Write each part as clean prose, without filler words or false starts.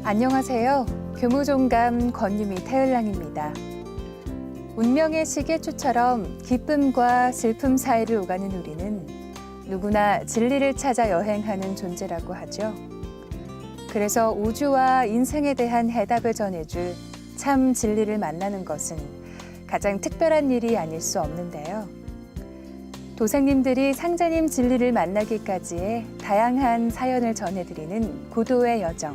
안녕하세요. 교무종감 권유미 태을랑입니다. 운명의 시계추처럼 기쁨과 슬픔 사이를 오가는 우리는 누구나 진리를 찾아 여행하는 존재라고 하죠. 그래서 우주와 인생에 대한 해답을 전해줄 참 진리를 만나는 것은 가장 특별한 일이 아닐 수 없는데요. 도생님들이 상자님 진리를 만나기까지의 다양한 사연을 전해드리는 고도의 여정.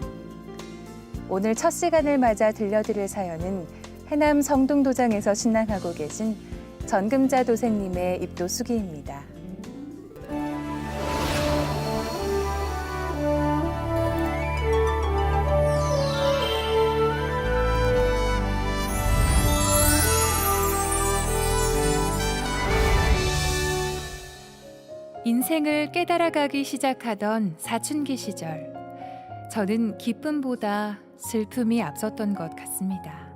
오늘 첫 시간을 맞아 들려드릴 사연은 해남 성동도장에서 신앙하고 계신 전금자 도생님의 입도수기입니다. 인생을 깨달아가기 시작하던 사춘기 시절, 저는 기쁨보다 슬픔이 앞섰던 것 같습니다.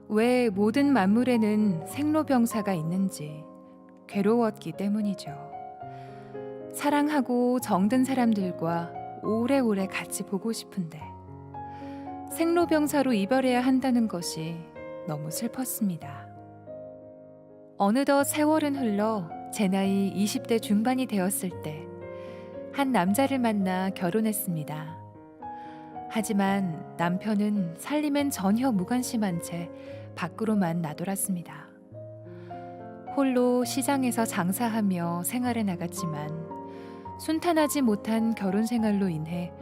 왜 모든 만물에는 생로병사가 있는지 괴로웠기 때문이죠. 사랑하고 정든 사람들과 오래오래 같이 보고 싶은데 생로병사로 이별해야 한다는 것이 너무 슬펐습니다. 어느덧 세월은 흘러 제 나이 20대 중반이 되었을 때 한 남자를 만나 결혼했습니다. 하지만 남편은 살림엔 전혀 무관심한 채 밖으로만 나돌았습니다. 홀로 시장에서 장사하며 생활해 나갔지만 순탄하지 못한 결혼 생활로 인해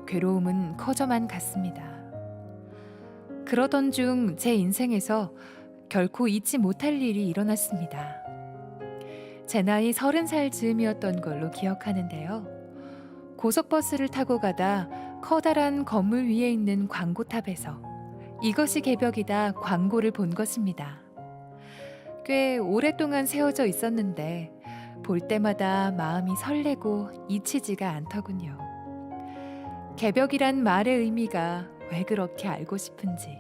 괴로움은 커져만 갔습니다. 그러던 중 제 인생에서 결코 잊지 못할 일이 일어났습니다. 제 나이 30살 즈음이었던 걸로 기억하는데요. 고속버스를 타고 가다 커다란 건물 위에 있는 광고탑에서 이것이 개벽이다 광고를 본 것입니다. 꽤 오랫동안 세워져 있었는데 볼 때마다 마음이 설레고 잊히지가 않더군요. 개벽이란 말의 의미가 왜 그렇게 알고 싶은지,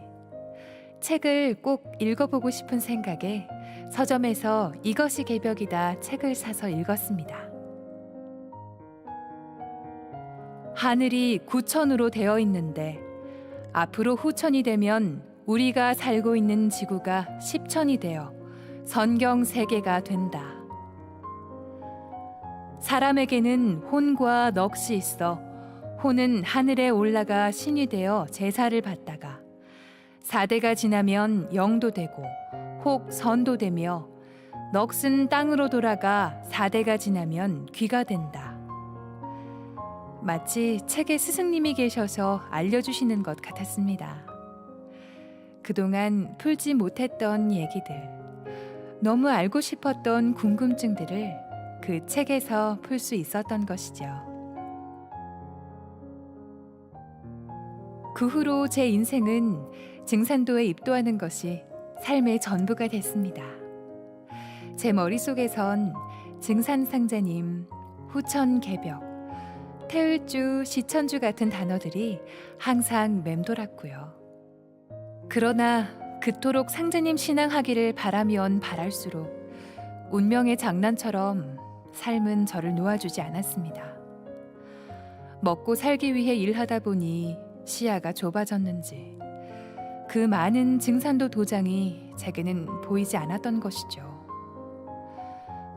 책을 꼭 읽어보고 싶은 생각에 서점에서 이것이 개벽이다 책을 사서 읽었습니다. 하늘이 9천으로 되어 있는데 앞으로 후천이 되면 우리가 살고 있는 지구가 10천이 되어 선경 세계가 된다. 사람에게는 혼과 넋이 있어 혼은 하늘에 올라가 신이 되어 제사를 받다가 4대가 지나면 영도 되고 혹 선도 되며 넋은 땅으로 돌아가 4대가 지나면 귀가 된다. 마치 책에 스승님이 계셔서 알려주시는 것 같았습니다. 그동안 풀지 못했던 얘기들, 너무 알고 싶었던 궁금증들을 그 책에서 풀 수 있었던 것이죠. 그 후로 제 인생은 증산도에 입도하는 것이 삶의 전부가 됐습니다. 제 머릿속에선 증산상자님, 후천개벽, 태을주, 시천주 같은 단어들이 항상 맴돌았고요. 그러나 그토록 상자님 신앙하기를 바라면 바랄수록 운명의 장난처럼 삶은 저를 놓아주지 않았습니다. 먹고 살기 위해 일하다 보니 시야가 좁아졌는지 그 많은 증산도 도장이 제게는 보이지 않았던 것이죠.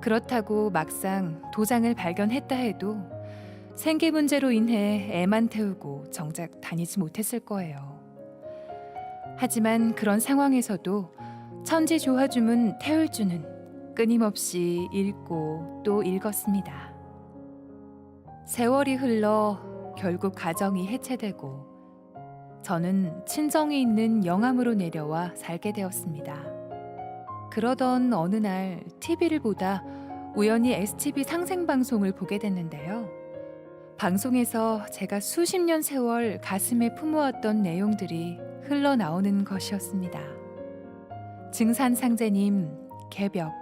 그렇다고 막상 도장을 발견했다 해도 생계 문제로 인해 애만 태우고 정작 다니지 못했을 거예요. 하지만 그런 상황에서도 천지조화주문 태울주는 끊임없이 읽고 또 읽었습니다. 세월이 흘러 결국 가정이 해체되고 저는 친정이 있는 영암으로 내려와 살게 되었습니다. 그러던 어느 날 TV를 보다 우연히 STV 상생방송을 보게 됐는데요. 방송에서 제가 수십 년 세월 가슴에 품어왔던 내용들이 흘러나오는 것이었습니다. 증산상제님, 개벽,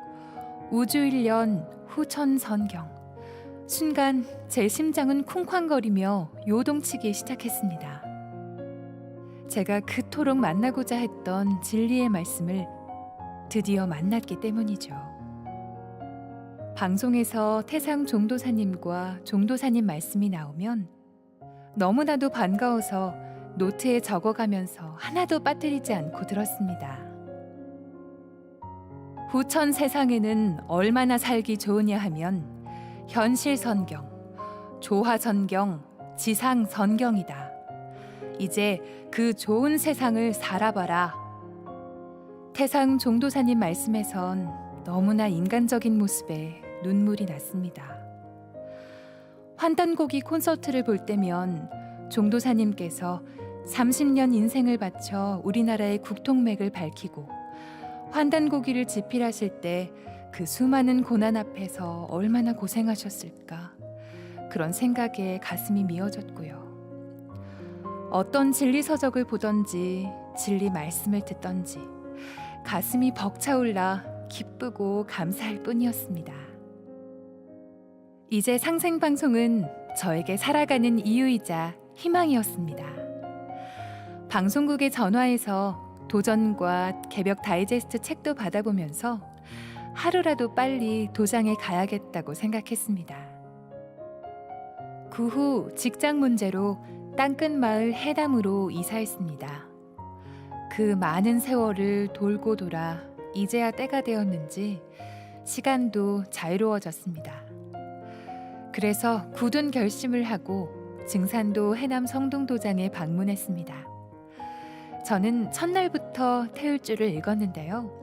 우주일련, 후천선경. 순간 제 심장은 쿵쾅거리며 요동치기 시작했습니다. 제가 그토록 만나고자 했던 진리의 말씀을 드디어 만났기 때문이죠. 방송에서 태상 종도사님과 종도사님 말씀이 나오면 너무나도 반가워서 노트에 적어가면서 하나도 빠뜨리지 않고 들었습니다. 후천 세상에는 얼마나 살기 좋으냐 하면 현실 선경, 조화 선경, 지상 선경이다. 이제 그 좋은 세상을 살아봐라. 태상 종도사님 말씀에선 너무나 인간적인 모습에 눈물이 났습니다. 환단고기 콘서트를 볼 때면 종도사님께서 30년 인생을 바쳐 우리나라의 국통맥을 밝히고 환단고기를 집필하실 때 그 수많은 고난 앞에서 얼마나 고생하셨을까, 그런 생각에 가슴이 미어졌고요. 어떤 진리 서적을 보던지 진리 말씀을 듣던지 가슴이 벅차올라 기쁘고 감사할 뿐이었습니다. 이제 상생방송은 저에게 살아가는 이유이자 희망이었습니다. 방송국의 전화에서 도전과 개벽 다이제스트 책도 받아보면서 하루라도 빨리 도장에 가야겠다고 생각했습니다. 그 후 직장 문제로 땅끝 마을 해담으로 이사했습니다. 그 많은 세월을 돌고 돌아 이제야 때가 되었는지 시간도 자유로워졌습니다. 그래서 굳은 결심을 하고 증산도 해남 성동도장에 방문했습니다. 저는 첫날부터 태울주를 읽었는데요.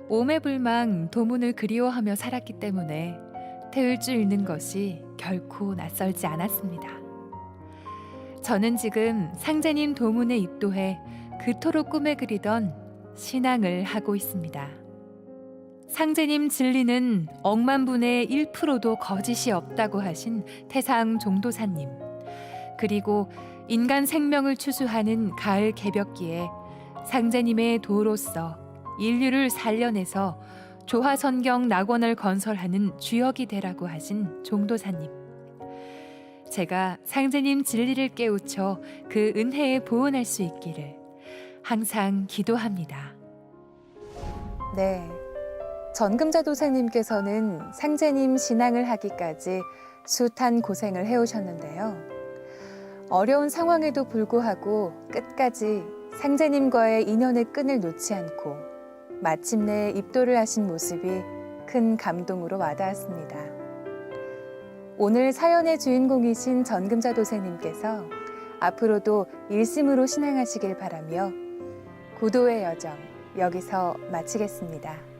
오매불망 도문을 그리워하며 살았기 때문에 태울주 읽는 것이 결코 낯설지 않았습니다. 저는 지금 상제님 도문에 입도해 그토록 꿈에 그리던 신앙을 하고 있습니다. 상제님 진리는 억만분의 1%도 거짓이 없다고 하신 태상 종도사님, 그리고 인간 생명을 추수하는 가을 개벽기에 상제님의 도로서 인류를 살려내서 조화선경 낙원을 건설하는 주역이 되라고 하신 종도사님, 제가 상제님 진리를 깨우쳐 그 은혜에 보은할 수 있기를 항상 기도합니다. 네, 전금자 도사님께서는 상제님 신앙을 하기까지 숱한 고생을 해오셨는데요. 어려운 상황에도 불구하고 끝까지 상제님과의 인연의 끈을 놓지 않고 마침내 입도를 하신 모습이 큰 감동으로 와닿았습니다. 오늘 사연의 주인공이신 전금자 도사님께서 앞으로도 일심으로 신앙하시길 바라며 구도의 여정, 여기서 마치겠습니다.